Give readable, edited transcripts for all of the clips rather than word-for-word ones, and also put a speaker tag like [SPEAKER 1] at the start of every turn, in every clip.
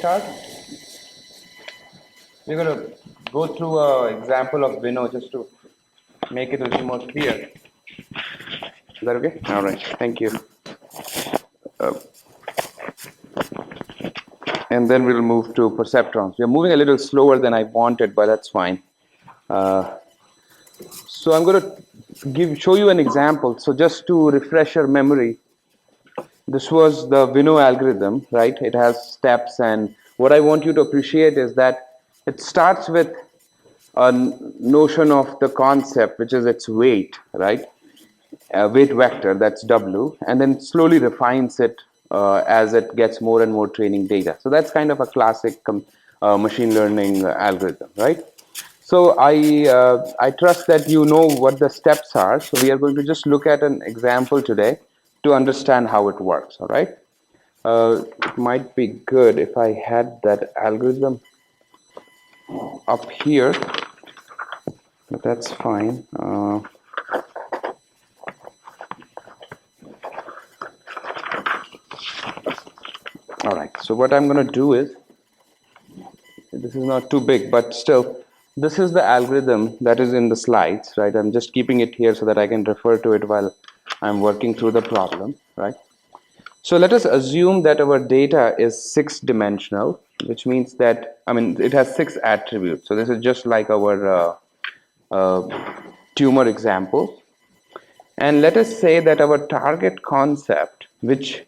[SPEAKER 1] start? We're going to go through an example of Vino just to make it a little more clear. Is that okay? All right, thank you. And then we'll move to Perceptrons. We're moving a little slower than I wanted, but that's fine. So I'm going to show you an example. So just to refresh your memory, this was the Vino algorithm, right? It has steps, and what I want you to appreciate is that it starts with a notion of the concept, which is its weight, right? Weight vector, that's W, and then slowly refines it as it gets more and more training data. So that's kind of a classic machine learning algorithm, right? So I trust that you know what the steps are. So we are going to just look at an example today to understand how it works, all right? It might be good if I had that algorithm up here, but that's fine. All right, so what I'm going to do is, this is not too big, but still, this is the algorithm that is in the slides, right? I'm just keeping it here so that I can refer to it while I'm working through the problem, right? So let us assume that our data is 6-dimensional, which means that, it has 6 attributes. So this is just like our tumor example. And let us say that our target concept, which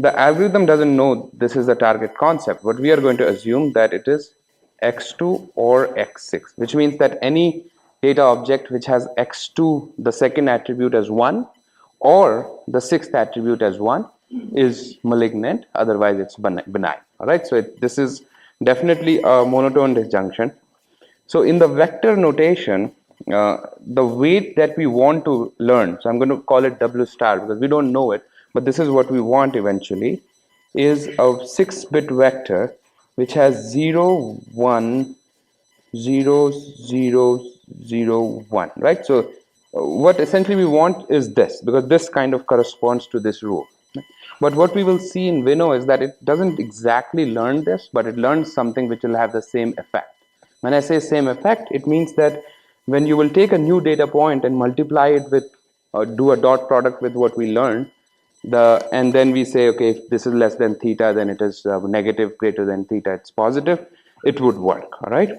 [SPEAKER 1] the algorithm doesn't know this is the target concept, but we are going to assume that it is x2 or x6, which means that any data object which has x2, the second attribute as 1, or the sixth attribute as 1 is malignant, otherwise it's benign. All right, so this is definitely a monotone disjunction. So in the vector notation, the weight that we want to learn, so I'm going to call it W star because we don't know it, but this is what we want eventually, is a 6-bit vector which has 0, 1, 0, 0, 0, 1, right? So what essentially we want is this, because this kind of corresponds to this rule. But what we will see in Vino is that it doesn't exactly learn this, but it learns something which will have the same effect. When I say same effect, it means that when you will take a new data point and multiply it with, do a dot product with what we learned, and then we say, okay, if this is less than theta, then it is negative, greater than theta, it's positive, it would work, all right?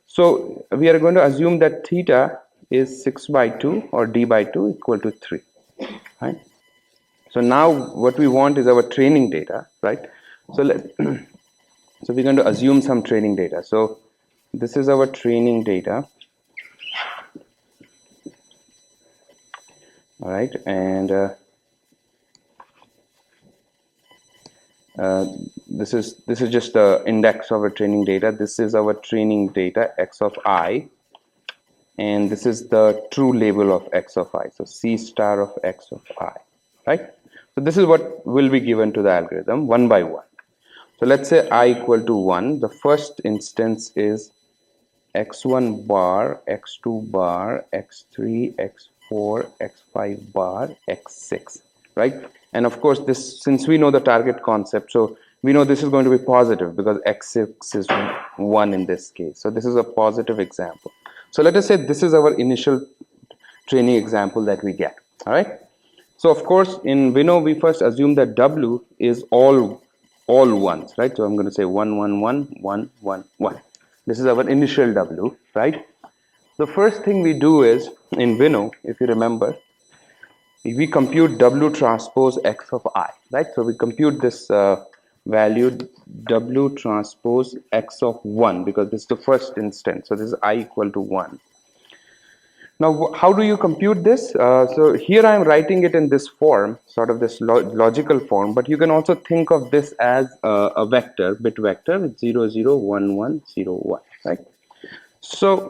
[SPEAKER 1] So we are going to assume that theta is 6/2 or d/2 equal to 3, right? So now what we want is our training data, right? So so we're going to assume some training data. So this is our training data, all right, and this is just the index of our training data. This is our training data x of I, and this is the true label of x of I. So C star of x of I, right? So this is what will be given to the algorithm one by one. So let's say I equal to 1. The first instance is x1 bar, x2 bar, x3, x4, x5 bar, x6, right? And of course, this, since we know the target concept, so we know this is going to be positive because x6 is 1 in this case. So this is a positive example. So let us say this is our initial training example that we get, all right? So of course, in Vino, we first assume that W is all ones, right? So I'm going to say 1, 1, 1, 1, 1, 1. This is our initial W, right? The first thing we do is, in Vino, if you remember, we compute W transpose X of I, right? So we compute this value W transpose X of 1 because this is the first instance. So this is I equal to 1. Now, how do you compute this? So here I'm writing it in this form, sort of this logical form, but you can also think of this as a vector, bit vector with 0, 0, 1, 1, 0, 1, right? So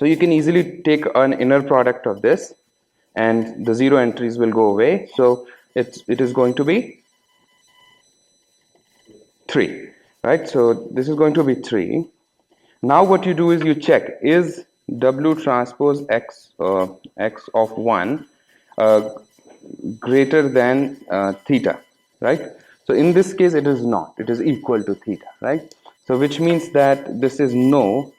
[SPEAKER 1] you can easily take an inner product of this, and the 0 entries will go away. So it is going to be 3, right? So this is going to be 3. Now what you do is you check, is W transpose X X of 1 greater than theta, right? So in this case, it is not. It is equal to theta, right? So which means that this is no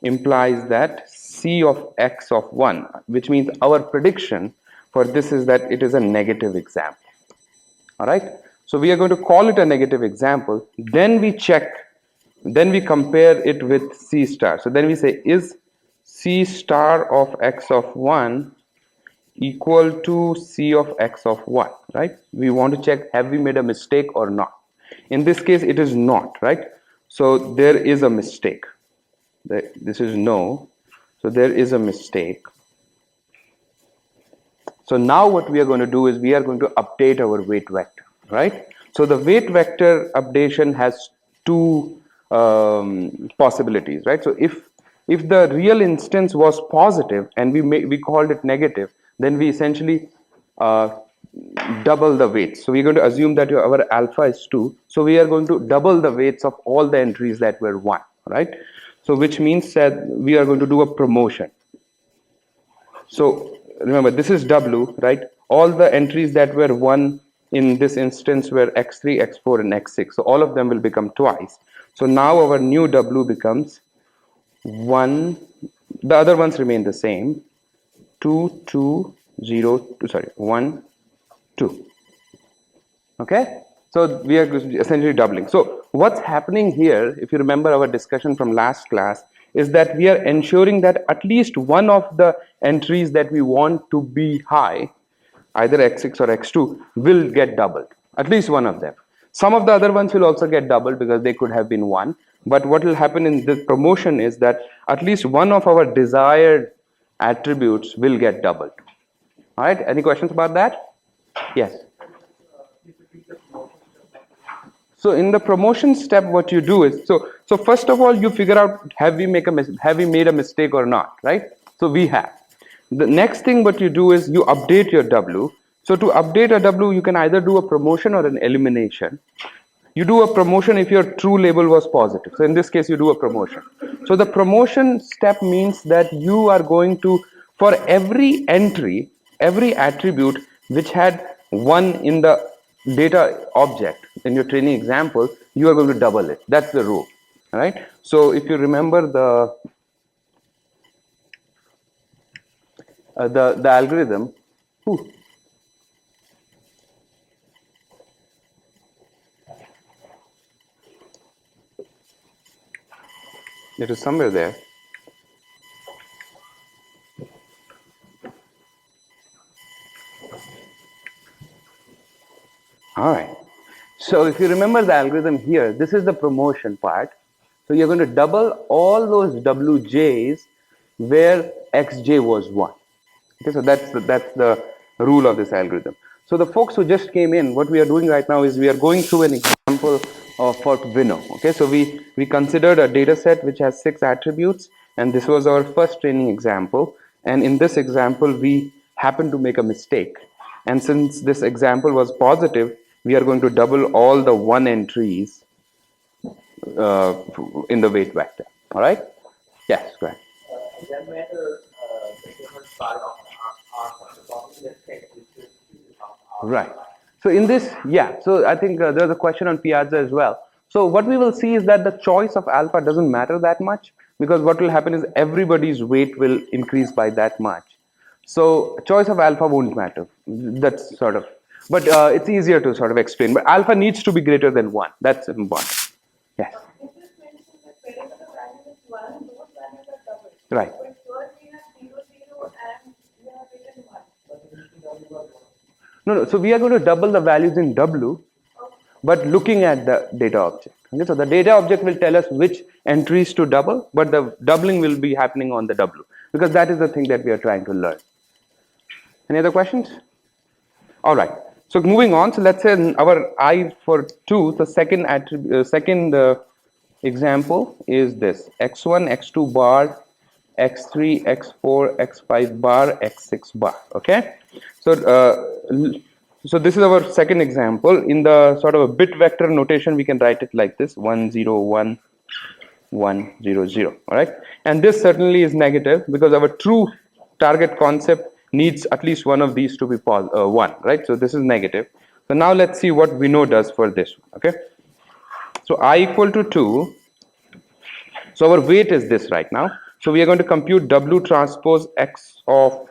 [SPEAKER 1] implies that C of x of 1, which means our prediction for this is that it is a negative example. All right. So we are going to call it a negative example. Then we check, then we compare it with C star. So then we say, is C star of x of 1 equal to C of x of 1, right? We want to check, have we made a mistake or not? In this case, it is not, right? So there is a mistake. This is no. So there is a mistake. So now what we are going to do is we are going to update our weight vector, right? So the weight vector updation has two possibilities, right? So if the real instance was positive and we called it negative, then we essentially double the weights. So we're going to assume that our alpha is 2. So we are going to double the weights of all the entries that were 1, right? So which means that we are going to do a promotion. So remember, this is W, right? All the entries that were 1 in this instance were x3, x4, and x6. So all of them will become twice. So now our new W becomes 1. The other ones remain the same. 2, 2, 0, 2, sorry, 1, 2. Okay? So we are essentially doubling. So what's happening here, if you remember our discussion from last class, is that we are ensuring that at least one of the entries that we want to be high, either x6 or x2, will get doubled. At least one of them. Some of the other ones will also get doubled because they could have been 1. But what will happen in this promotion is that at least one of our desired attributes will get doubled. All right, any questions about that? Yes. So in the promotion step, what you do is, so first of all, you figure out, have we made a mistake or not, right? So we have. The next thing what you do is you update your W. So to update a W, you can either do a promotion or an elimination. You do a promotion if your true label was positive. So in this case, you do a promotion. So the promotion step means that you are going to, for every entry, every attribute which had 1 in the data object in your training example, you are going to double it. That's the rule. All right. So if you remember the algorithm, it is somewhere there. All right. So if you remember the algorithm here, this is the promotion part. So you're going to double all those wj's where xj was 1. Okay, so that's the rule of this algorithm. So the folks who just came in, what we are doing right now is we are going through an example for Vino. Okay, so we considered a data set which has 6 attributes, and this was our first training example. And in this example, we happened to make a mistake. And since this example was positive, we are going to double all the 1 entries in the weight vector. All right? Yes, go ahead.
[SPEAKER 2] That matter, the different part of
[SPEAKER 1] right. So in this, yeah, so I think there's a question on Piazza as well. So what we will see is that the choice of alpha doesn't matter that much, because what will happen is everybody's weight will increase by that much. So choice of alpha won't matter. That's sort of, but it's easier to sort of explain. But alpha needs to be greater than 1. That's important. Yes. Right. No, so we are going to double the values in W, but looking at the data object. Okay, so the data object will tell us which entries to double, but the doubling will be happening on the W, because that is the thing that we are trying to learn. Any other questions? All right. So moving on. So let's say our I for 2, the second example is this: x1, x2 bar, x3, x4, x5 bar, x6 bar. Okay. So so this is our second example. In the sort of a bit vector notation, we can write it like this: 1 0 1 1 0 0. All right. And this certainly is negative, because our true target concept needs at least one of these to be 1, right? So this is negative. So now let's see what Vino does for this one. Okay, so I equal to 2. So our weight is this right now. So we are going to compute W transpose X of,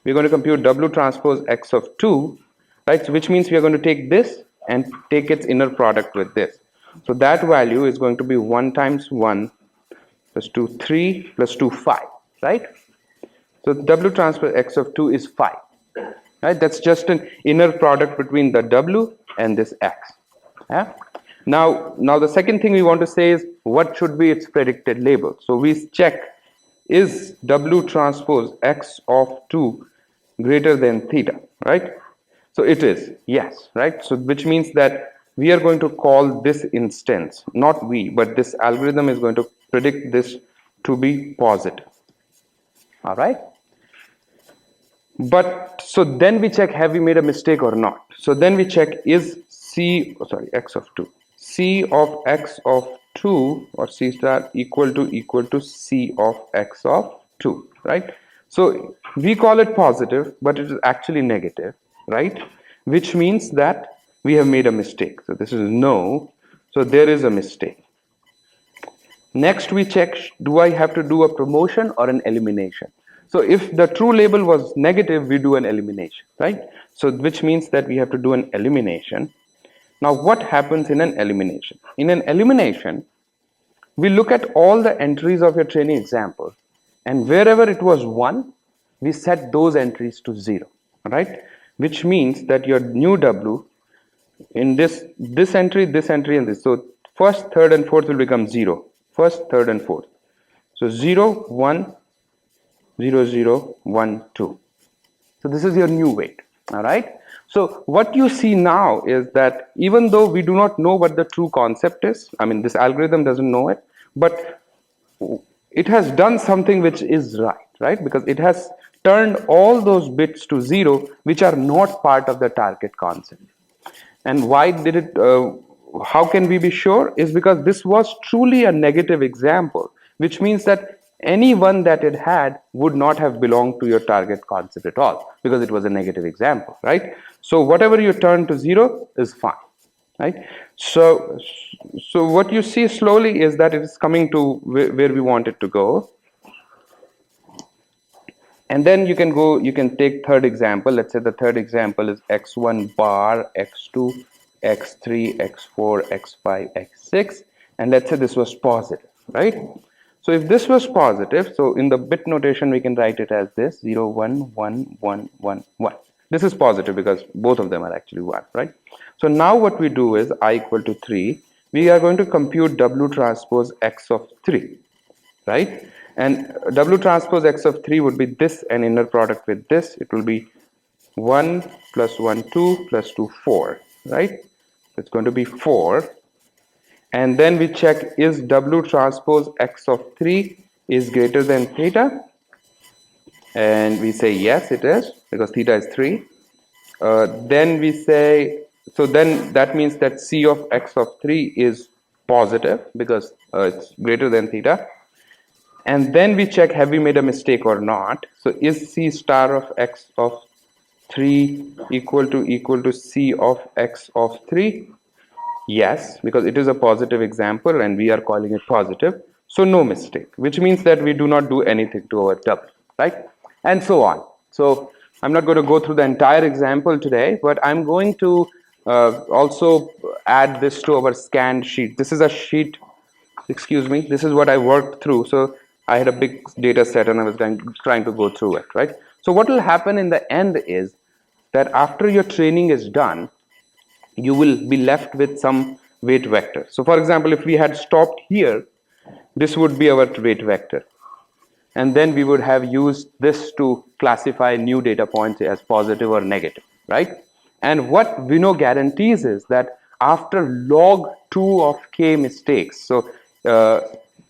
[SPEAKER 1] we're going to compute W transpose X of 2, right? So which means we are going to take this and take its inner product with this. So that value is going to be 1 times 1 plus 2, 3 plus 2, 5, right? So W transpose X of 2 is 5, right? That's just an inner product between the W and this X. Yeah. Now the second thing we want to say is what should be its predicted label. So we check, is W transpose X of 2 greater than theta, right? So it is, yes, right? So which means that we are going to call this instance, not we, but this algorithm is going to predict this to be positive. All right. But so then we check, have we made a mistake or not? So then we check, is X of 2, C of X of 2 or C star equal to C of X of 2, right? So we call it positive, but it is actually negative, right? Which means that we have made a mistake. So this is no. So there is a mistake. Next we check, do I have to do a promotion or an elimination? So if the true label was negative, we do an elimination, right? So which means that we have to do an elimination. Now what happens in an elimination? In an elimination, we look at all the entries of your training example, and wherever it was 1, we set those entries to 0, right? Which means that your new W in this entry, and this. So first, third, and fourth will become 0. First, third, and fourth. So 0, 1, 0, 0, 1, 2. So this is your new weight. All right. So what you see now is that even though we do not know what the true concept is, I mean, this algorithm doesn't know it, but it has done something which is right? Because it has turned all those bits to 0, which are not part of the target concept. And why did it, how can we be sure? Is because this was truly a negative example, which means that any one that it had would not have belonged to your target concept at all, because it was a negative example, right? So whatever you turn to 0 is fine, right? So what you see slowly is that it is coming to where we want it to go. And then you can take third example. Let's say the third example is x1 bar, x2, x3, x4, x5, x6. And let's say this was positive, right? So if this was positive, so in the bit notation, we can write it as this, 0, 1, 1, 1, 1, 1. This is positive because both of them are actually 1, right? So now what we do is I equal to 3. We are going to compute W transpose X of 3, right? And W transpose X of 3 would be this and inner product with this. It will be 1 plus 1, 2 plus 2, 4, right? It's going to be 4. And then we check, is W transpose X of 3 is greater than theta? And we say yes, it is, because theta is 3. Then we say, so then that means that C of X of 3 is positive because it's greater than theta. And then we check, have we made a mistake or not? So is C star of X of 3 equal to C of X of 3? Yes, because it is a positive example and we are calling it positive. So no mistake, which means that we do not do anything to our W, right? And so on. So I'm not going to go through the entire example today, but I'm going to also add this to our scanned sheet. This is a sheet, excuse me, this is what I worked through. So I had a big data set and I was trying to go through it, right? So what will happen in the end is that after your training is done, you will be left with some weight vector. So for example, if we had stopped here, this would be our weight vector. And then we would have used this to classify new data points as positive or negative, right? And what Vino guarantees is that after log 2 of k mistakes, so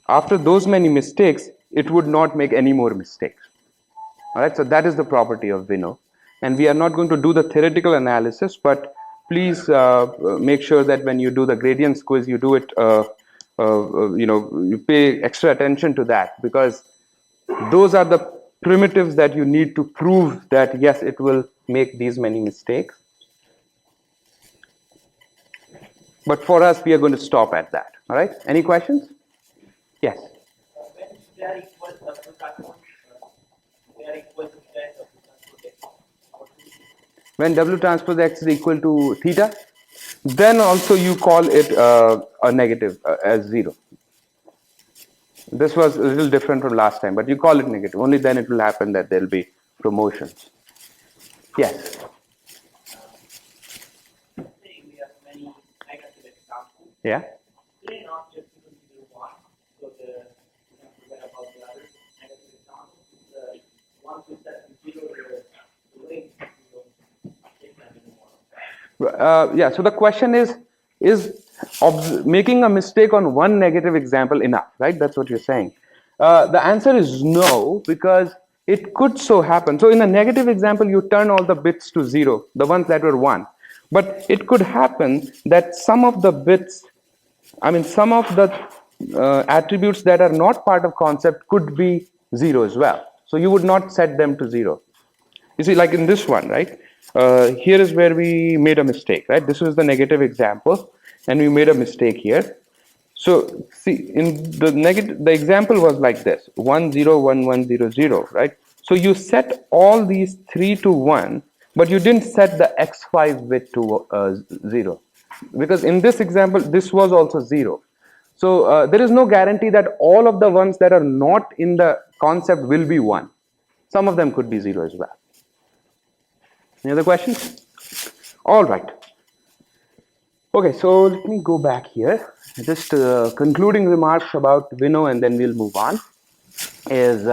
[SPEAKER 1] after those many mistakes, it would not make any more mistakes. All right, so that is the property of Vino. And we are not going to do the theoretical analysis, but please make sure that when you do the gradients quiz, you do it, you pay extra attention to that, because those are the primitives that you need to prove that, yes, it will make these many mistakes. But for us, we are going to stop at that. All right. Any questions? Yes.
[SPEAKER 2] When they are equal to the transport, they are equal to the transport x.
[SPEAKER 1] When W transpose X is equal to theta, then also you call it a negative as 0. This was a little different from last time, but you call it negative. Only then it will happen that there will be promotions. Yes.
[SPEAKER 2] Say we have many negative examples.
[SPEAKER 1] Yeah.
[SPEAKER 2] They not just equal to 1, so you can forget about the other negative examples. The ones with that 0, the way you don't take them anymore.
[SPEAKER 1] Yeah. So the question is making a mistake on one negative example enough, right? That's what you're saying. The answer is no, because it could so happen. So in a negative example, you turn all the bits to 0, the ones that were 1. But it could happen that some of the bits, some of the attributes that are not part of concept could be 0 as well. So you would not set them to 0. You see, like in this one, right? Here is where we made a mistake, right? This was the negative example, and we made a mistake here. So see, in the example was like this: 1 0 1 1 0 0, right? So you set all these 3 to 1, but you didn't set the x5 bit to 0, because in this example this was also 0. So there is no guarantee that all of the ones that are not in the concept will be 1. Some of them could be 0 as well. Any other questions? All right. Okay, so let me go back here. Just concluding remarks about Vino, and then we'll move on. Is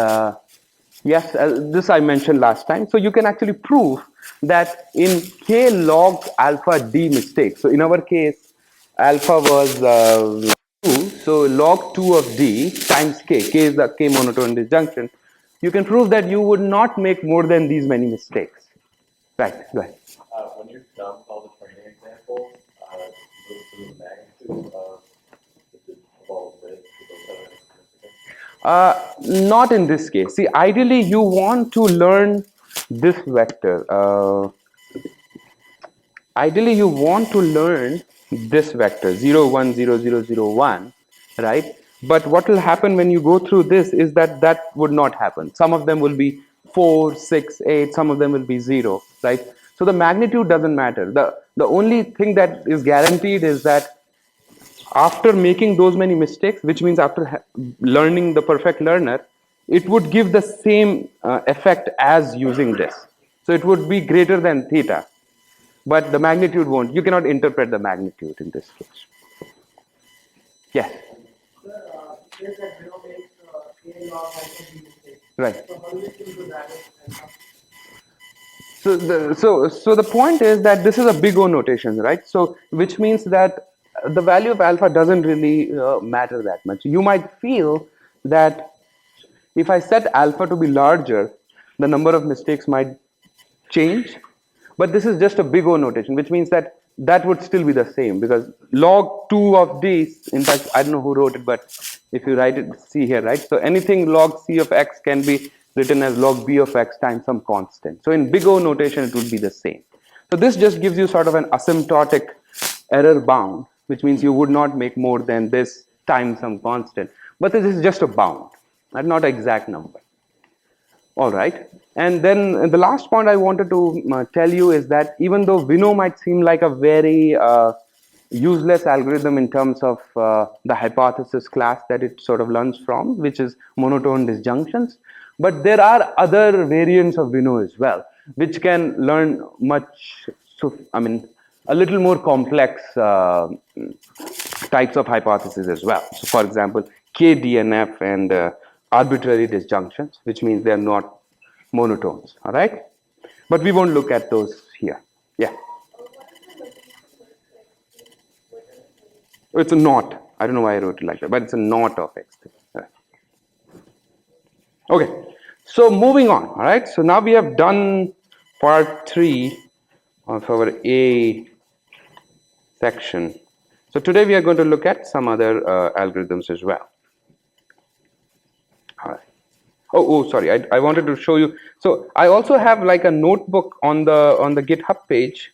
[SPEAKER 1] yes, this I mentioned last time. So you can actually prove that in k log alpha d mistake. So in our case, alpha was 2. So log 2 of d times k. K is the k monotone disjunction. You can prove that you would not make more than these many mistakes. Right. Go ahead.
[SPEAKER 3] When you dump all the training examples, you look through the magnitude of the involved with those other.
[SPEAKER 1] Not in this case. See, ideally, you want to learn this vector. Ideally, you want to learn this vector 0 1 0 0 0 1, right? But what will happen when you go through this is that that would not happen. Some of them will be 4 6 8, some of them will be 0, right? So the magnitude doesn't matter. The only thing that is guaranteed is that after making those many mistakes, which means after learning the perfect learner, it would give the same effect as using this. So it would be greater than theta, but the magnitude won't. You cannot interpret the magnitude in this case. Yes.
[SPEAKER 2] Sir, says that Vino makes k log alpha d mistake.
[SPEAKER 1] Right.
[SPEAKER 2] So how do you think that?
[SPEAKER 1] So the point is that this is a big O notation, right? So which means that the value of alpha doesn't really matter that much. You might feel that if I set alpha to be larger, the number of mistakes might change, but this is just a big O notation, which means that that would still be the same, because log 2 of d, in fact, I don't know who wrote it, but if you write it, see here, right? So anything log c of x can be written as log b of x times some constant. So in big O notation, it would be the same. So this just gives you sort of an asymptotic error bound, which means you would not make more than this times some constant. But this is just a bound, and not an exact number. All right. And then the last point I wanted to tell you is that even though Vino might seem like a very useless algorithm in terms of the hypothesis class that it sort of learns from, which is monotone disjunctions, but there are other variants of Vino as well, which can learn much, a little more complex types of hypotheses as well. So for example, KDNF and arbitrary disjunctions, which means they are not monotones. All right, but we won't look at those here. Yeah, it's a knot. I don't know why I wrote it like that, but it's a knot of x3. Right. Okay, so moving on. All right, so now we have done part 3 of our A section. So today we are going to look at some other algorithms as well. All right. Oh, sorry. I wanted to show you. So I also have like a notebook on the GitHub page,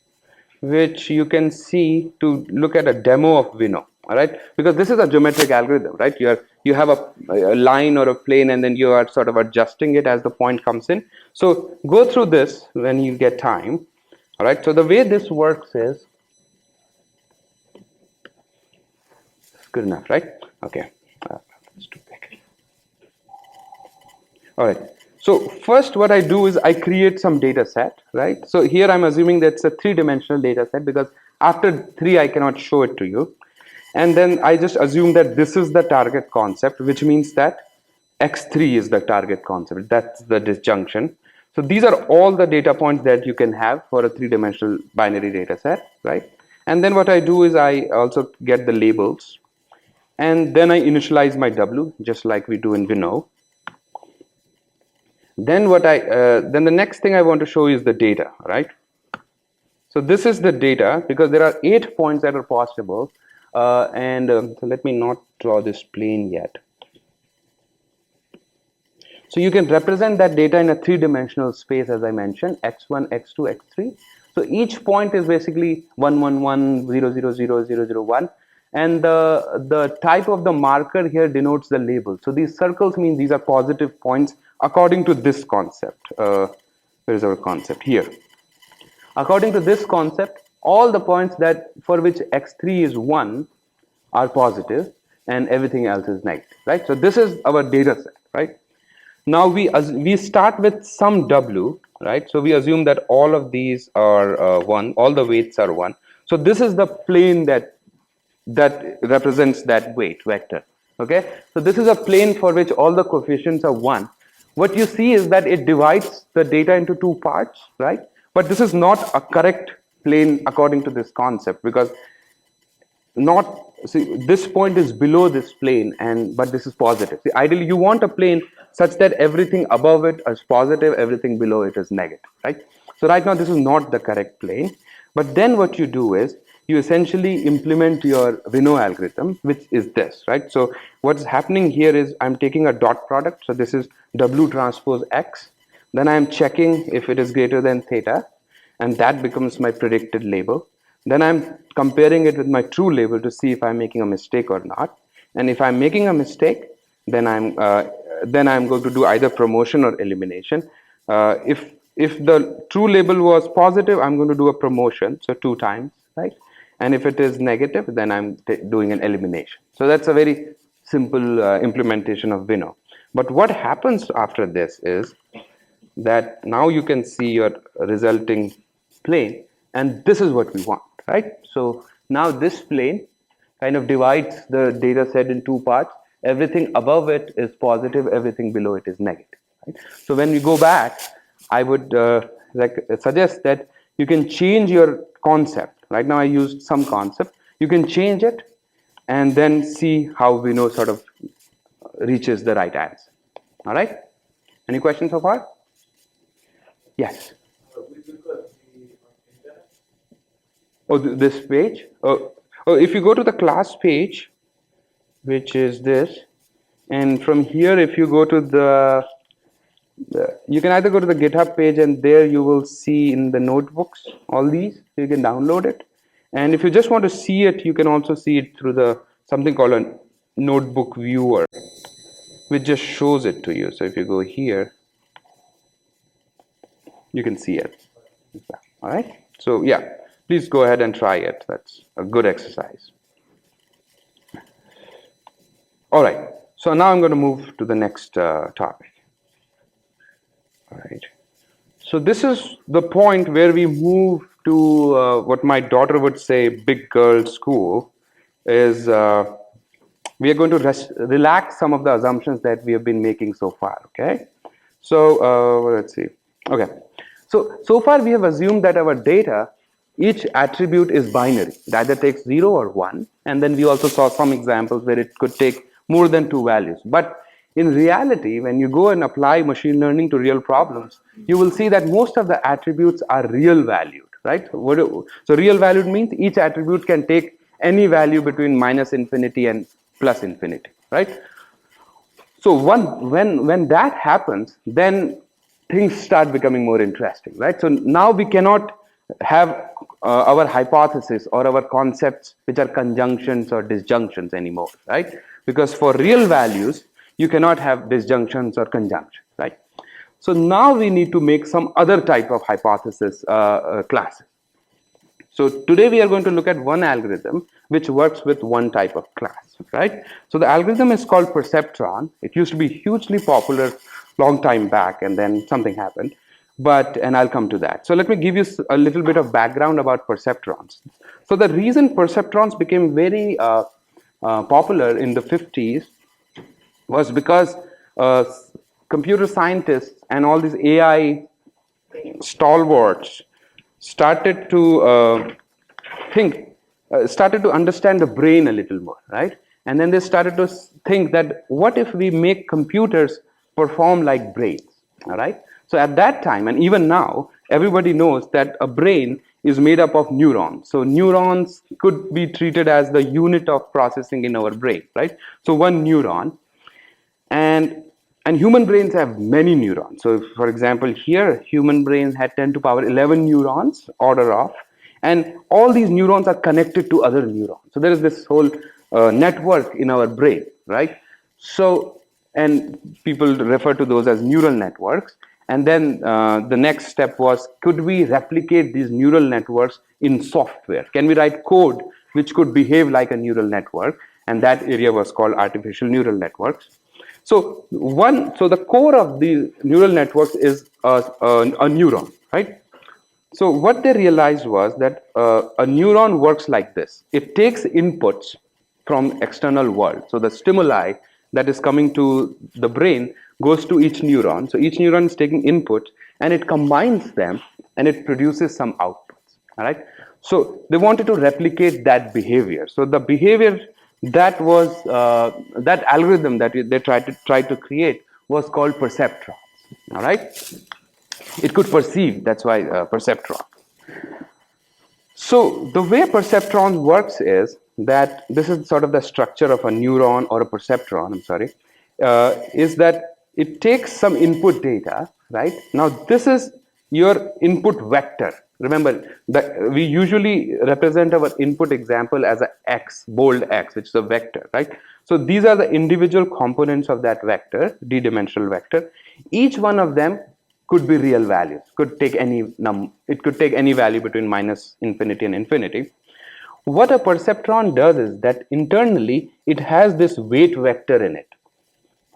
[SPEAKER 1] which you can see to look at a demo of Vino. All right, because this is a geometric algorithm, right? You have a line or a plane, and then you are sort of adjusting it as the point comes in. So go through this when you get time. All right. So the way this works is good enough, right? Okay. That's too big. All right. So first what I do is I create some data set, right? So here I'm assuming that's a three-dimensional data set because after three, I cannot show it to you. And then I just assume that this is the target concept, which means that X3 is the target concept. That's the disjunction. So these are all the data points that you can have for a three-dimensional binary data set, right? And then what I do is I also get the labels. And then I initialize my W, just like we do in Vino. Then then the next thing I want to show is the data, right? So this is the data because there are 8 points that are possible. So let me not draw this plane yet. So you can represent that data in a three-dimensional space, as I mentioned, x1, x2, x3. So each point is basically 1, 1, 1, 0, 0, 0, 0, 0, 1. And the type of the marker here denotes the label. So these circles mean these are positive points according to this concept. Where is our concept? Here. According to this concept, all the points that for which x3 is 1 are positive and everything else is negative, right? So this is our data set, right? Now we start with some W, right? So we assume that all of these are 1, all the weights are 1. So this is the plane that represents that weight vector. Okay, so this is a plane for which all the coefficients are 1. What you see is that it divides the data into 2 parts, right? But this is not a correct plane according to this concept because this point is below this plane but this is positive. See, ideally you want a plane such that everything above it is positive, everything below it is negative, right? So right now this is not the correct plane, but then what you do is you essentially implement your Vino algorithm, which is this, right? So what's happening here is I'm taking a dot product. So this is W transpose X. Then I'm checking if it is greater than theta, and that becomes my predicted label. Then I'm comparing it with my true label to see if I'm making a mistake or not. And if I'm making a mistake, then I'm going to do either promotion or elimination. If the true label was positive, I'm going to do a promotion, so 2 times, right? And if it is negative, then I'm doing an elimination. So that's a very simple implementation of Vino. But what happens after this is that now you can see your resulting plane, and this is what we want, right? So now this plane kind of divides the data set in 2 parts. Everything above it is positive, everything below it is negative, right? So when we go back, I would suggest that you can change your concept. Right now I used some concept. You can change it and then see how Vino sort of reaches the right answer. All right? Any questions so far? Yes. Oh, this page? Oh, if you go to the class page, which is this, and from here, if you go to you can either go to the GitHub page, and there you will see in the notebooks all these. You can download it, and if you just want to see it, you can also see it through something called a notebook viewer, which just shows it to you. So if you go here, you can see it. All right. So yeah, please go ahead and try it. That's a good exercise. All right. So now I'm going to move to the next topic. All right. So this is the point where we move to what my daughter would say, big girl school, is we are going to relax some of the assumptions that we have been making so far, okay? So let's see. Okay. So far we have assumed that our data, each attribute is binary. It either takes 0 or 1. And then we also saw some examples where it could take more than 2 values. But in reality, when you go and apply machine learning to real problems, you will see that most of the attributes are real valued, right? So real valued means each attribute can take any value between -infinity and +infinity, right? So when that happens, then things start becoming more interesting, right? So now we cannot have our hypothesis or our concepts which are conjunctions or disjunctions anymore, right? Because for real values, you cannot have disjunctions or conjunctions, right? So now we need to make some other type of hypothesis classes. So today we are going to look at one algorithm which works with one type of class, right? So the algorithm is called Perceptron. It used to be hugely popular long time back, and then something happened. And I'll come to that. So let me give you a little bit of background about perceptrons. So the reason perceptrons became very popular in the 50s was because uh, computer scientists and all these AI stalwarts started to think, started to understand the brain a little more, right? And then they started to think that what if we make computers perform like brains, all right? So at that time, and even now, everybody knows that a brain is made up of neurons. So neurons could be treated as the unit of processing in our brain, right? So one neuron, and human brains have many neurons. So for example, here human brains had 10 to power 11 neurons, order of, and all these neurons are connected to other neurons. So there is this whole network in our brain, right? So, and people refer to those as neural networks. And then the next step was, could we replicate these neural networks in software? Can we write code which could behave like a neural network? And that area was called artificial neural networks. So the core of the neural networks is a neuron, right? So what they realized was that a neuron works like this. It takes inputs from external world. So the stimuli that is coming to the brain goes to each neuron. So each neuron is taking inputs and it combines them and it produces some outputs. All right. So they wanted to replicate that behavior. So the behavior that was that algorithm that they tried to create was called perceptrons. All right. It could perceive. That's why perceptron. So the way perceptron works is that this is sort of the structure of a neuron or a perceptron. I'm sorry, is that it takes some input data, right? Now this is your input vector. Remember that we usually represent our input example as a x, bold x, which is a vector, right? So these are the individual components of that vector, d-dimensional vector. Each one of them could be real values, could take any it could take any value between minus infinity and infinity. What a perceptron does is that internally it has this weight vector in it,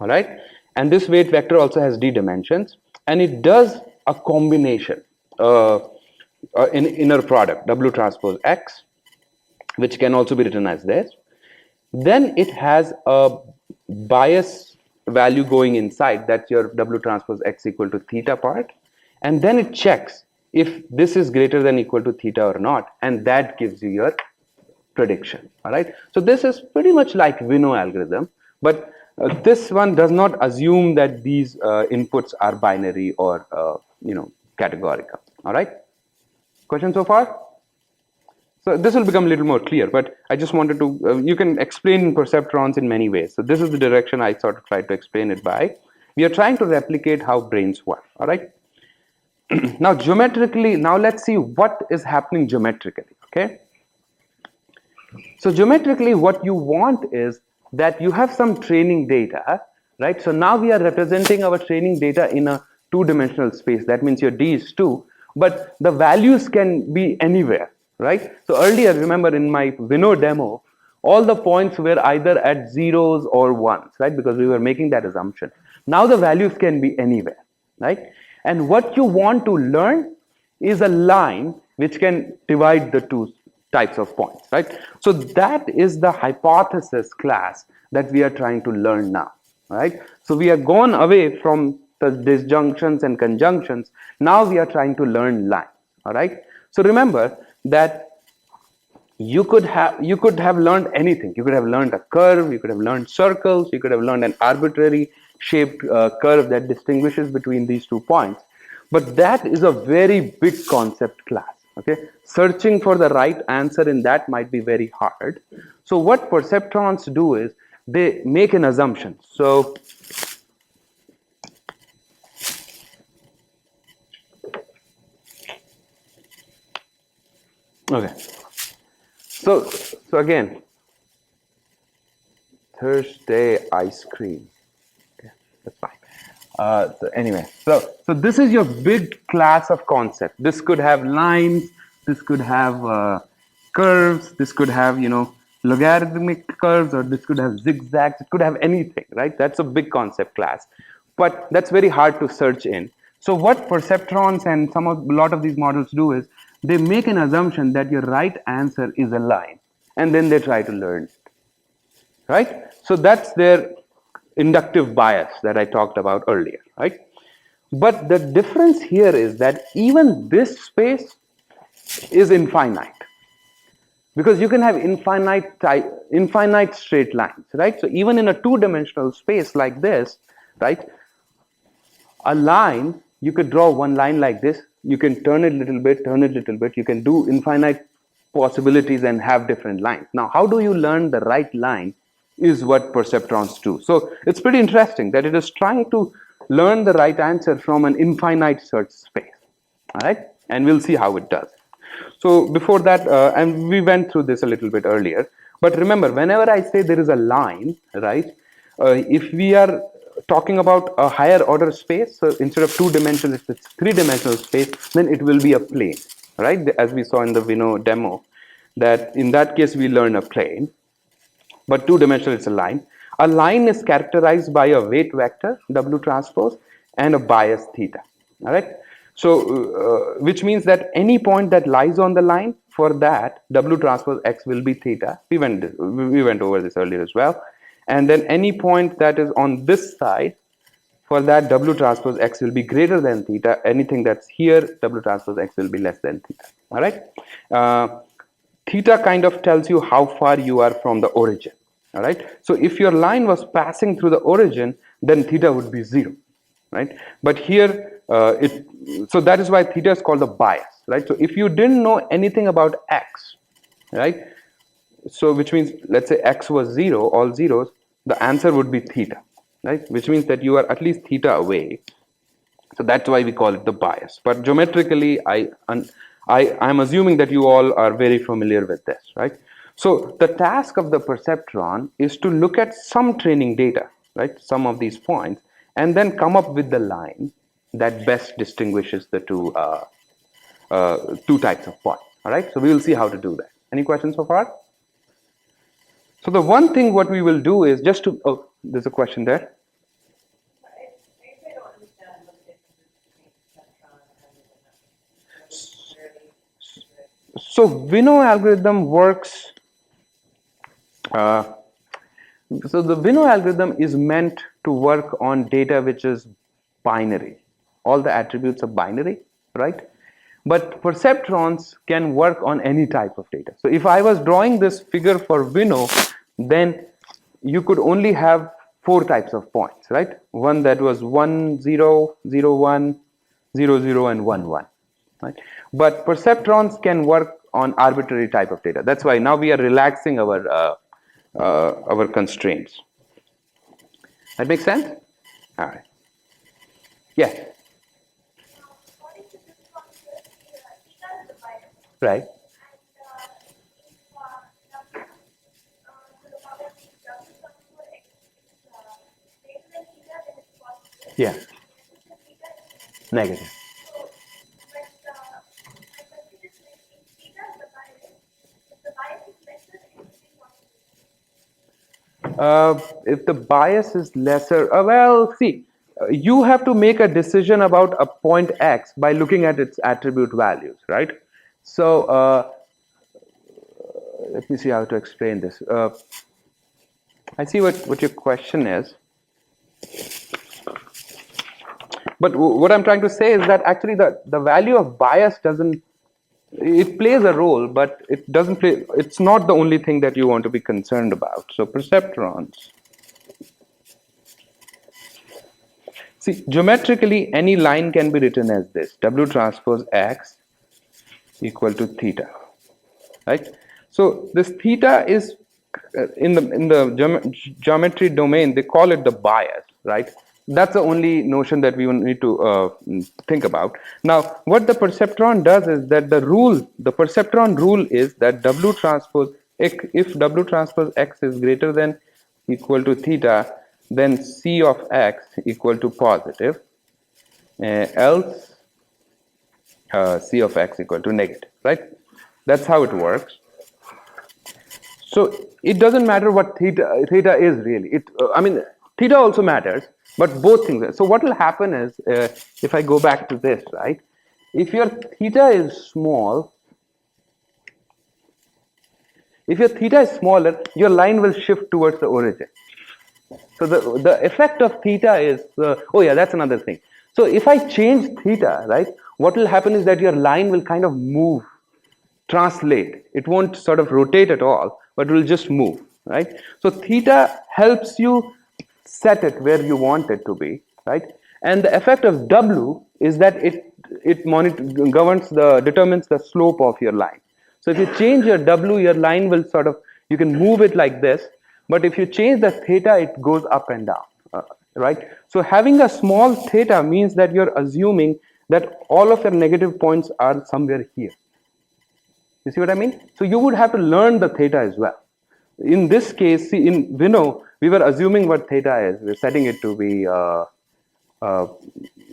[SPEAKER 1] all right? And this weight vector also has d dimensions, and it does a combination in inner product w transpose x, which can also be written as this. Then it has a bias value going inside, that's your w transpose x equal to theta part, and then it checks if this is greater than equal to theta or not, and that gives you your prediction. All right, so this is pretty much like Vino algorithm, but this one does not assume that these inputs are binary or categorical. All right, question so far? So this will become a little more clear, but I just wanted to, you can explain perceptrons in many ways. So this is the direction I sort of tried to explain it by. We are trying to replicate how brains work, all right? Now geometrically, now let's see what is happening geometrically, okay? So geometrically, what you want is that you have some training data, right? So now we are representing our training data in a two-dimensional space. That means your D is 2, but the values can be anywhere, right? So earlier, remember in my Vino demo, all the points were either at zeros or ones, right? Because we were making that assumption. Now the values can be anywhere, right? And what you want to learn is a line which can divide the two types of points, right? So that is the hypothesis class that we are trying to learn now, right? So we are gone away from the disjunctions and conjunctions. Now we are trying to learn lines, all right? So remember that you could have learned anything. You could have learned a curve, you could have learned circles, you could have learned an arbitrary shaped curve that distinguishes between these 2 points. But that is a very big concept class. Okay, searching for the right answer in that might be very hard. So what perceptrons do is they make an assumption. So Okay. So again, Thursday ice cream. Okay, that's fine. So anyway, so this is your big class of concept. This could have lines. This could have curves. This could have logarithmic curves, or this could have zigzags. It could have anything, right? That's a big concept class, but that's very hard to search in. So what perceptrons and a lot of these models do is they make an assumption that your right answer is a line, and then they try to learn it, right? So that's their inductive bias that I talked about earlier, right? But the difference here is that even this space is infinite, because you can have infinite straight lines, right? So even in a two-dimensional space like this, right, a line, you could draw one line like this, you can turn it a little bit, you can do infinite possibilities and have different lines. Now, how do you learn the right line is what perceptrons do. So it's pretty interesting that it is trying to learn the right answer from an infinite search space. All right, and we'll see how it does. So before that, and we went through this a little bit earlier, but remember, whenever I say there is a line, right, if we are talking about a higher order space, so instead of two dimensional, if it's three-dimensional space, then it will be a plane, right? As we saw in the Vino demo, that in that case we learn a plane, but two-dimensional it's a line. A line is characterized by a weight vector W transpose and a bias theta. All right. So which means that any point that lies on the line, for that W transpose X will be theta. We went over this earlier as well. And then any point that is on this side, for that W transpose X will be greater than theta. Anything that's here, W transpose X will be less than theta. All right. Theta kind of tells you how far you are from the origin. All right. So if your line was passing through the origin, then theta would be 0, right? But here so that is why theta is called the bias, right? So if you didn't know anything about X, right? So which means, let's say X was 0, all zeros, the answer would be theta, right? Which means that you are at least theta away. So that's why we call it the bias. But geometrically, I'm assuming that you all are very familiar with this, right? So the task of the perceptron is to look at some training data, right? Some of these points, and then come up with the line that best distinguishes the two types of points. All right. So we will see how to do that. Any questions so far? So the one thing what we will do is just to. Oh, there's a question there. So Vino algorithm works. So the Vino algorithm is meant to work on data which is binary. All the attributes are binary, right? But perceptrons can work on any type of data. So if I was drawing this figure for Vino, then you could only have 4 types of points, right? One that was 1, 0, 0, 1, 0, 0, and 1, 1. Right? But perceptrons can work on arbitrary type of data. That's why now we are relaxing our constraints. That makes sense? All right. Yeah. Right. Yeah. Negative. If the bias is lesser, well, see, you have to make a decision about a point X by looking at its attribute values, right? So let me see how to explain this. I see what your question is. But what I'm trying to say is that actually the value of bias doesn't, it plays a role, but it doesn't play, it's not the only thing that you want to be concerned about. So perceptrons. See, geometrically, any line can be written as this, W transpose X equal to theta, right? So this theta is, in the geometry domain, they call it the bias, right? That's the only notion that we need to think about. Now, what the perceptron does is that the perceptron rule is that W transpose, if W transpose X is greater than equal to theta, then C of X equal to positive, else C of X equal to negative, right? That's how it works. So it doesn't matter what theta is really. I mean, theta also matters, but both things. So what will happen is, if I go back to this, right? If your theta is small, if your theta is smaller, your line will shift towards the origin. So the effect of theta is, oh yeah, that's another thing. So if I change theta, right, what will happen is that your line will kind of move, translate. It won't sort of rotate at all, but it will just move, right? So theta helps you set it where you want it to be, right? And the effect of W is that determines the slope of your line. So if you change your W, your line will sort of, you can move it like this, but if you change the theta, it goes up and down, right? So having a small theta means that you're assuming that all of your negative points are somewhere here. You see what I mean? So you would have to learn the theta as well. In this case, see, in Vino, we were assuming what theta is. We're setting it to be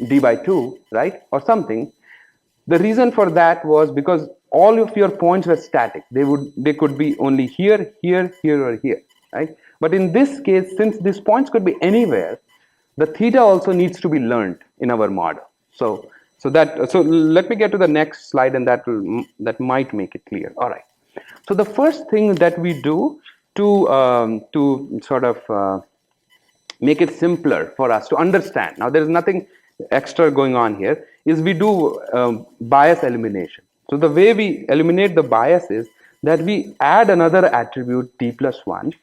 [SPEAKER 1] d by 2, right? Or something. The reason for that was because all of your points were static. They could be only here, here, here, or here, right? But in this case, since these points could be anywhere, the theta also needs to be learned in our model. So let me get to the next slide, and that might make it clear. All right. So the first thing that we do to sort of make it simpler for us to understand. Now, there is nothing extra going on here. Is we do bias elimination. So the way we eliminate the bias is that we add another attribute t plus 1,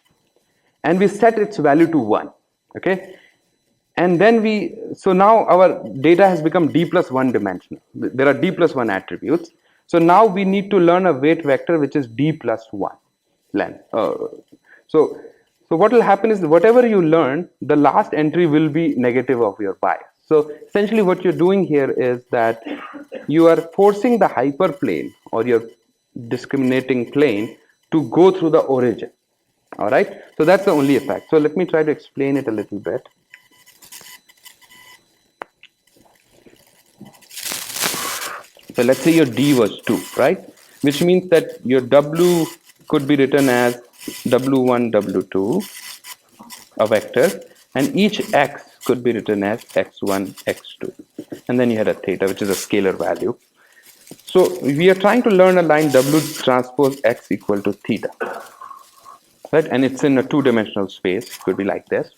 [SPEAKER 1] and we set its value to 1. Okay. And then so now our data has become d plus 1 dimensional. There are d plus 1 attributes. So now we need to learn a weight vector which is d plus 1 length. So what will happen is whatever you learn, the last entry will be negative of your bias. So essentially what you're doing here is that you are forcing the hyperplane or your discriminating plane to go through the origin. All right. So that's the only effect. So let me try to explain it a little bit. So let's say your D was 2, right? Which means that your W could be written as W1, W2, a vector, and each X could be written as X1, X2. And then you had a theta, which is a scalar value. So we are trying to learn a line W transpose X equal to theta, right? And it's in a two-dimensional space. It could be like this.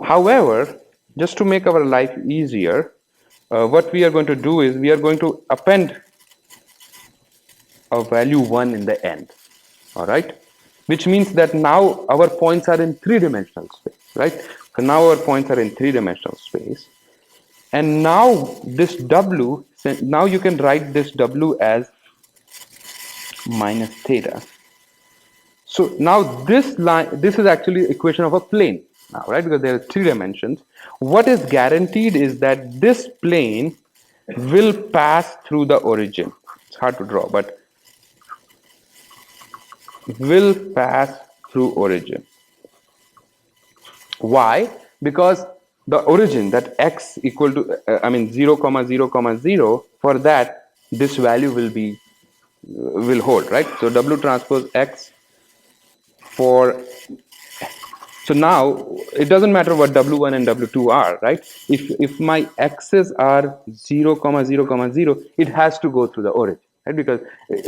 [SPEAKER 1] However, just to make our life easier, what we are going to do is we are going to append a value 1 in the end, all right? Which means that now our points are in three-dimensional space, right? So now our points are in three-dimensional space. And now this W, now you can write this W as minus theta. So now this line, this is actually equation of a plane now, right? Because there are 3 dimensions. What is guaranteed is that this plane will pass through the origin. It's hard to draw, but will pass through origin. Why? Because the origin, that x equal to 0 comma 0 comma 0, for that this value will hold, right? So W transpose X for, so now it doesn't matter what W1 and W2 are, right? If my x's are 0 comma 0 comma 0, it has to go through the origin, right? Because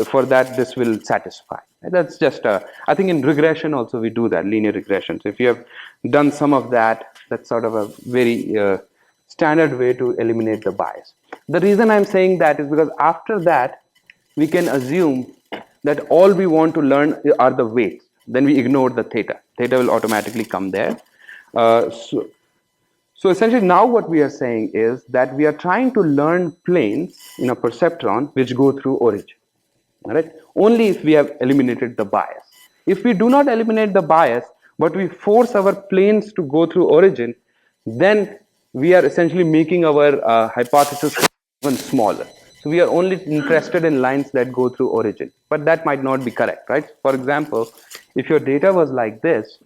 [SPEAKER 1] for that this will satisfy. Right? That's just I think in regression also we do that, linear regression. So if you have done some of that, that's sort of a very standard way to eliminate the bias. The reason I'm saying that is because after that we can assume that all we want to learn are the weights. Then we ignore the theta. Theta will automatically come there. So essentially now what we are saying is that we are trying to learn planes in a perceptron which go through origin. All right? Only if we have eliminated the bias. If we do not eliminate the bias, but we force our planes to go through origin, then we are essentially making our hypothesis even smaller. So we are only interested in lines that go through origin, but that might not be correct, right? For example, if your data was like this,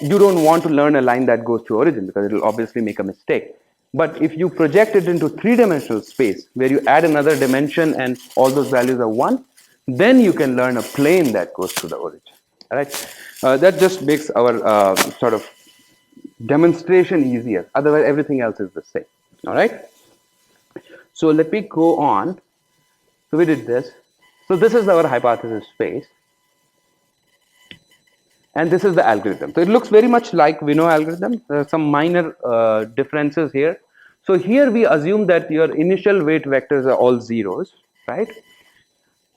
[SPEAKER 1] you don't want to learn a line that goes through origin because it will obviously make a mistake. But if you project it into three-dimensional space where you add another dimension and all those values are 1, then you can learn a plane that goes through the origin. All right? That just makes our sort of demonstration easier. Otherwise, everything else is the same. All right? So let me go on. So we did this. So this is our hypothesis space. And this is the algorithm. So it looks very much like Vino algorithm. There are some minor differences here. So here we assume that your initial weight vectors are all zeros, right?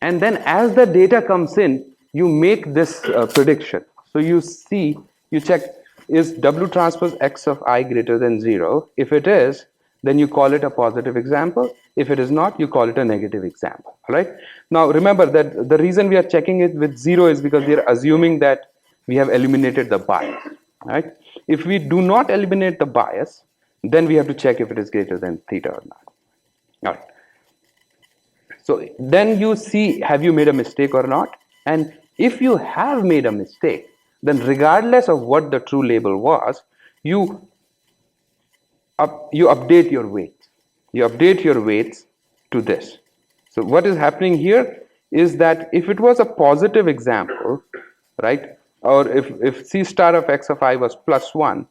[SPEAKER 1] And then as the data comes in, you make this prediction. So you see, you check, is W transpose X of I greater than 0? If it is, then you call it a positive example. If it is not, you call it a negative example, right? Now remember that the reason we are checking it with 0 is because we are assuming that we have eliminated the bias, right? If we do not eliminate the bias, then we have to check if it is greater than theta or not. All right. So then you see, have you made a mistake or not? And if you have made a mistake, then regardless of what the true label was, you update your weights. You update your weights to this. So what is happening here is that if it was a positive example, right, or if C star of X of I was +1,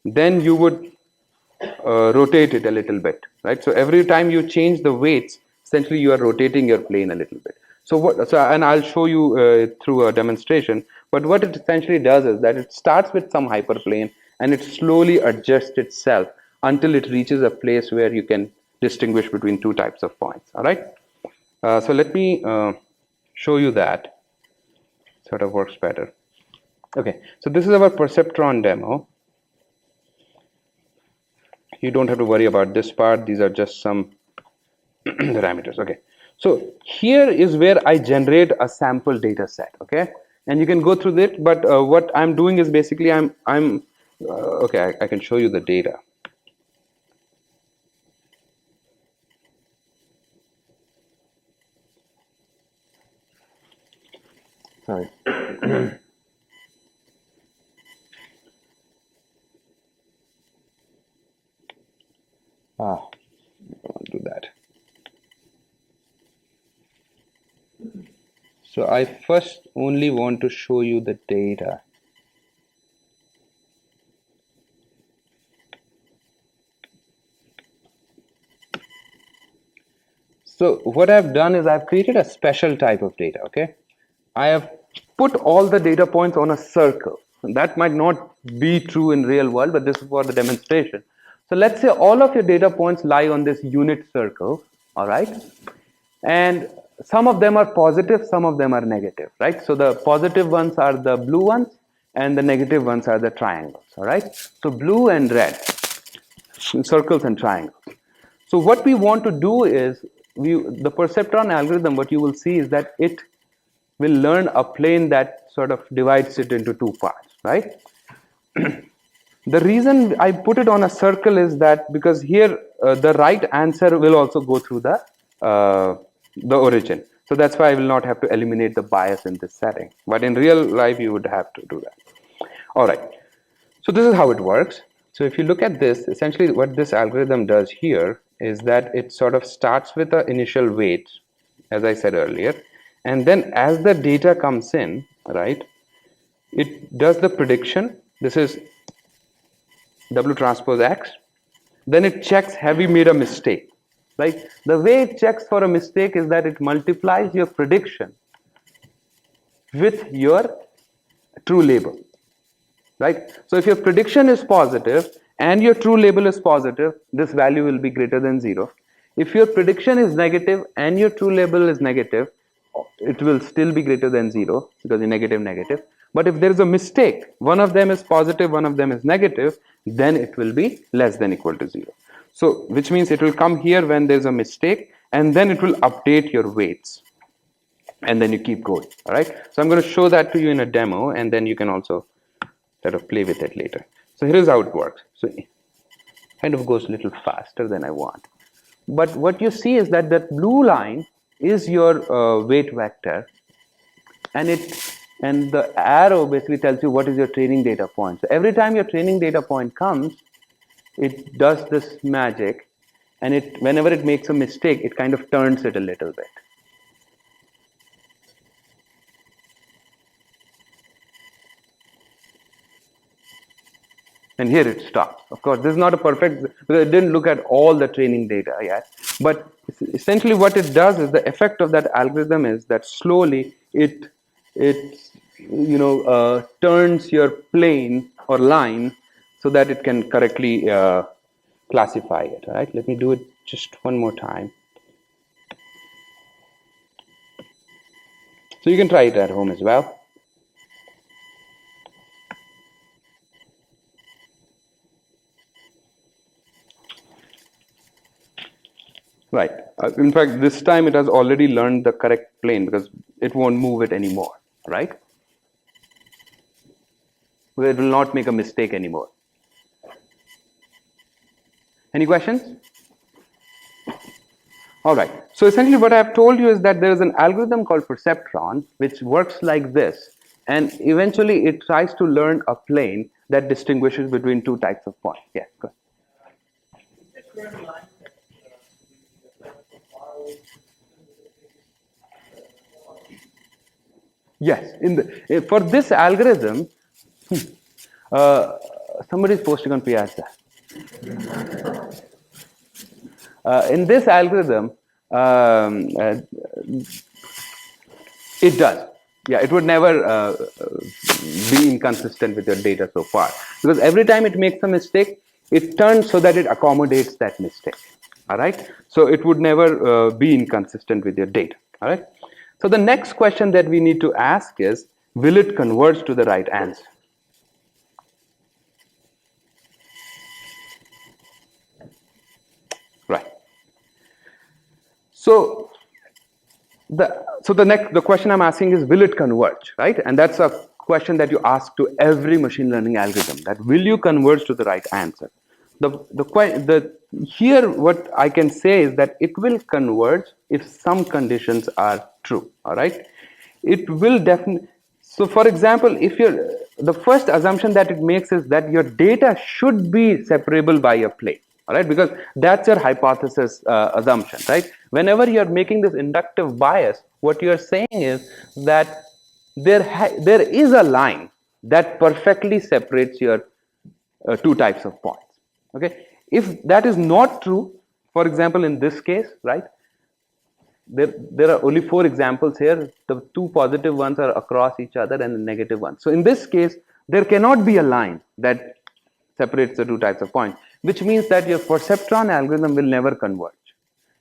[SPEAKER 1] then you would rotate it a little bit, right? So every time you change the weights, essentially you are rotating your plane a little bit. And I'll show you through a demonstration, but what it essentially does is that it starts with some hyperplane and it slowly adjusts itself until it reaches a place where you can distinguish between two types of points, all right? So let me show you that. Sort of works better. Okay, so this is our Perceptron demo. You don't have to worry about this part. These are just some parameters. Okay, so here is where I generate a sample data set. Okay, and you can go through it. But what I'm doing is basically okay. I can show you the data. Sorry. I don't do that. So I first only want to show you the data. So what I've done is I've created a special type of data, okay? I have put all the data points on a circle. And that might not be true in real world, but this is for the demonstration. So let's say all of your data points lie on this unit circle, all right? And some of them are positive, some of them are negative, right? So the positive ones are the blue ones and the negative ones are the triangles, all right? So blue and red, circles and triangles. So what we want to do is, the Perceptron algorithm, what you will see is that it will learn a plane that sort of divides it into two parts, right? The reason I put it on a circle is that because here the right answer will also go through the origin. So that's why I will not have to eliminate the bias in this setting. But in real life, you would have to do that. All right. So this is how it works. So if you look at this, essentially what this algorithm does here is that it sort of starts with the initial weight, as I said earlier. And then as the data comes in, right, it does the prediction. This is W transpose X. Then it checks, have you made a mistake? Right? The way it checks for a mistake is that it multiplies your prediction with your true label. Right? So if your prediction is positive and your true label is positive, this value will be greater than 0. If your prediction is negative and your true label is negative, it will still be greater than 0 because you're negative, negative. But if there is a mistake, one of them is positive, one of them is negative, then it will be less than equal to 0. So which means it will come here when there's a mistake and then it will update your weights. and then you keep going. All right. So I'm going to show that to you in a demo, and then you can also sort of play with it later. So here's how it works. So it kind of goes a little faster than I want. But what you see is that that blue line is your weight vector, and the arrow basically tells you what is your training data point. So every time your training data point comes, it does this magic, and whenever it makes a mistake, it kind of turns it a little bit. And here it stops. Of course, this is not a perfect, because it didn't look at all the training data yet. But essentially what it does is, the effect of that algorithm is that slowly it turns your plane or line so that it can correctly classify it. All right, let me do it just one more time. So you can try it at home as well. Right. In fact, this time it has already learned the correct plane, because it won't move it anymore, right? It will not make a mistake anymore. Any questions? All right. So essentially what I've told you is that there is an algorithm called Perceptron, which works like this. And eventually it tries to learn a plane that distinguishes between two types of points. Yes, go ahead.
[SPEAKER 2] The current line that
[SPEAKER 1] Yes. For this algorithm, somebody is posting on Piazza. In this algorithm, it does. Yeah, it would never be inconsistent with your data so far, because every time it makes a mistake, it turns so that it accommodates that mistake. All right. So it would never be inconsistent with your data. All right. So the next question that we need to ask is, will it converge to the right answer? Right. So the question I'm asking is, will it converge, right? And that's a question that you ask to every machine learning algorithm, that will you converge to the right answer? Here what I can say is that it will converge if some conditions are true. All right, it will definitely. So for example, if the first assumption that it makes is that your data should be separable by a plane. All right, because that's your hypothesis assumption, right? Whenever you're making this inductive bias, what you're saying is that there is a line that perfectly separates your two types of points. Okay, if that is not true, for example, in this case, right, there are only 4 examples here. The 2 positive ones are across each other, and the negative one. So in this case, there cannot be a line that separates the 2 types of points, which means that your Perceptron algorithm will never converge.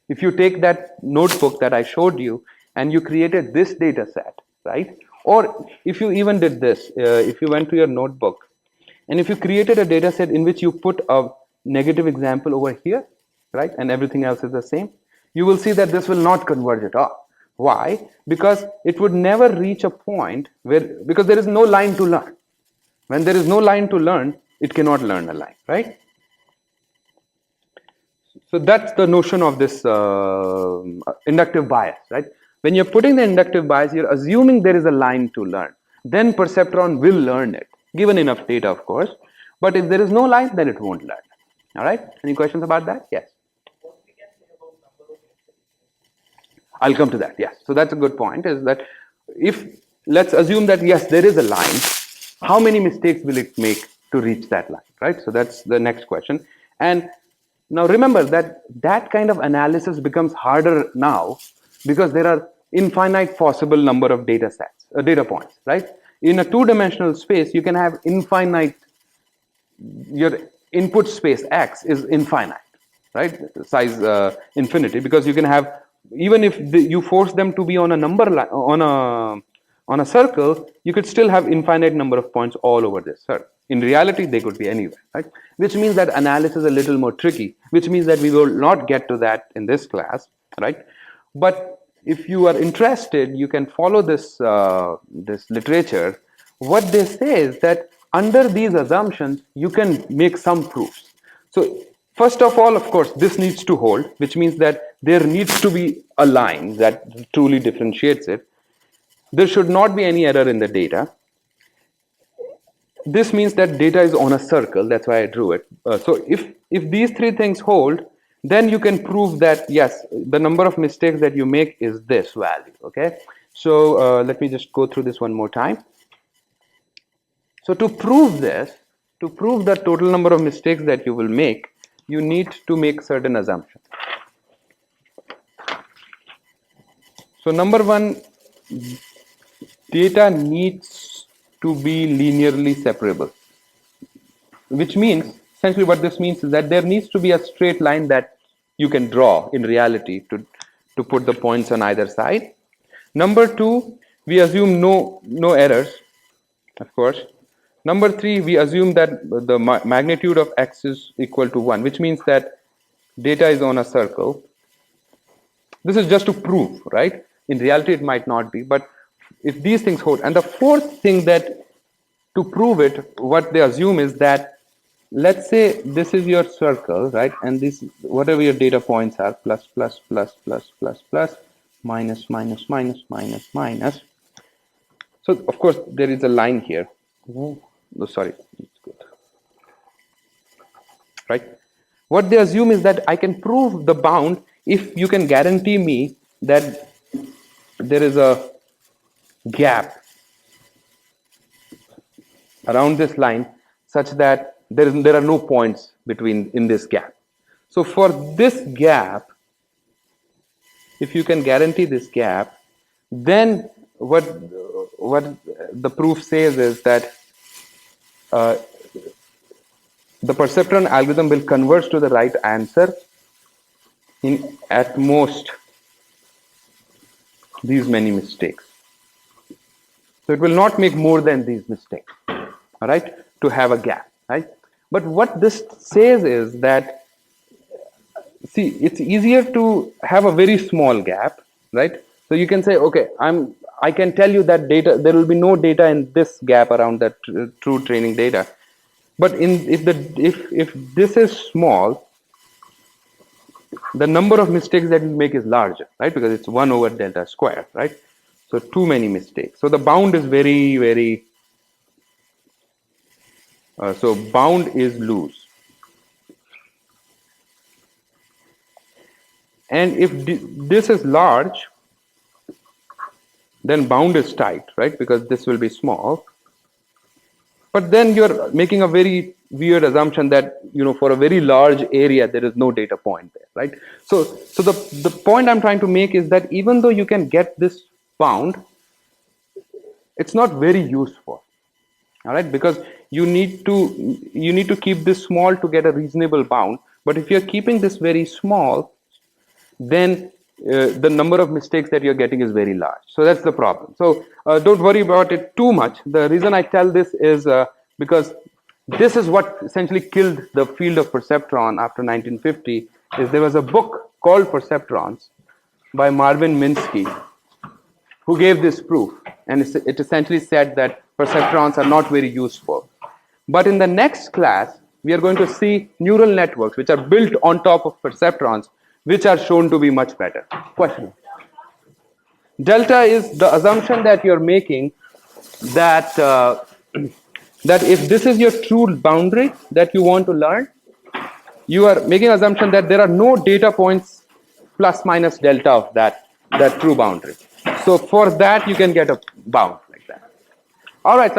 [SPEAKER 1] If you take that notebook that I showed you and you created this data set, right, or if you even did this, if you went to your notebook and if you created a data set in which you put a negative example over here, right, and everything else is the same, you will see that this will not converge at all. Why? Because it would never reach a point because there is no line to learn. When there is no line to learn, it cannot learn a line, right? So that's the notion of this inductive bias, right? When you're putting the inductive bias, you're assuming there is a line to learn. Then Perceptron will learn it, given enough data, of course. But if there is no line, then it won't learn. All right? Any questions about that? Yes. I'll come to that. Yes. So that's a good point. Is that let's assume that yes, there is a line. How many mistakes will it make to reach that line? Right. So that's the next question. And now remember that kind of analysis becomes harder now because there are infinite possible number of data points, right? In a 2-dimensional space, you can have infinite, your input space X is infinite, right? Size infinity, because you can have, even if you force them to be on a number on a circle, you could still have infinite number of points all over this circle. In reality, they could be anywhere, right? Which means that analysis is a little more tricky, which means that we will not get to that in this class, right? But if you are interested, you can follow this literature. What they say is that under these assumptions, you can make some proofs. So first of all, of course, this needs to hold, which means that there needs to be a line that truly differentiates it. There should not be any error in the data. This means that data is on a circle. That's why I drew it. So if these three things hold, then you can prove that yes, the number of mistakes that you make is this value. Okay. So let me just go through this one more time. So to prove this, to prove the total number of mistakes that you will make, you need to make certain assumptions. So number one, data needs to be linearly separable, which means essentially what this means is that there needs to be a straight line that you can draw in reality to put the points on either side. Number two, we assume no errors, of course. Number three, we assume that the magnitude of x is equal to 1, which means that data is on a circle. This is just to prove, right? In reality, it might not be, but if these things hold. And the fourth thing that to prove it, what they assume is that, let's say this is your circle, right? And this, whatever your data points are, plus, plus, plus, plus, plus, plus, minus, minus, minus, minus, minus. So of course, there is a line here. Oh, sorry, it's good. Right? What they assume is that I can prove the bound if you can guarantee me that there is a gap around this line such that there are no points between in this gap. So for this gap, if you can guarantee this gap, then what the proof says is that the perceptron algorithm will converge to the right answer in at most these many mistakes. So it will not make more than these mistakes, all right, to have a gap, right? But what this says is that, see, it's easier to have a very small gap, right? So you can say, okay, I can tell you that data, there will be no data in this gap around that true training data. But if this is small, the number of mistakes that you make is larger, right? Because it's 1 over delta square, right? So too many mistakes. So the bound is very, very, so bound is loose. And if this is large, then bound is tight, right? Because this will be small. But then you're making a very weird assumption that, you know, for a very large area, there is no data point there, right? So the point I'm trying to make is that even though you can get this bound, it's not very useful, all right? Because you need to keep this small to get a reasonable bound. But if you're keeping this very small, then the number of mistakes that you're getting is very large. So that's the problem. So don't worry about it too much. The reason I tell this is because this is what essentially killed the field of perceptron after 1950. Is there was a book called Perceptrons by Marvin Minsky, who gave this proof, and it essentially said that perceptrons are not very useful. But in the next class, we are going to see neural networks which are built on top of perceptrons, which are shown to be much better. Question? Delta is the assumption that you're making that that if this is your true boundary that you want to learn, you are making assumption that there are no data points plus minus delta of that true boundary. So for that, you can get a bound like that. All right. So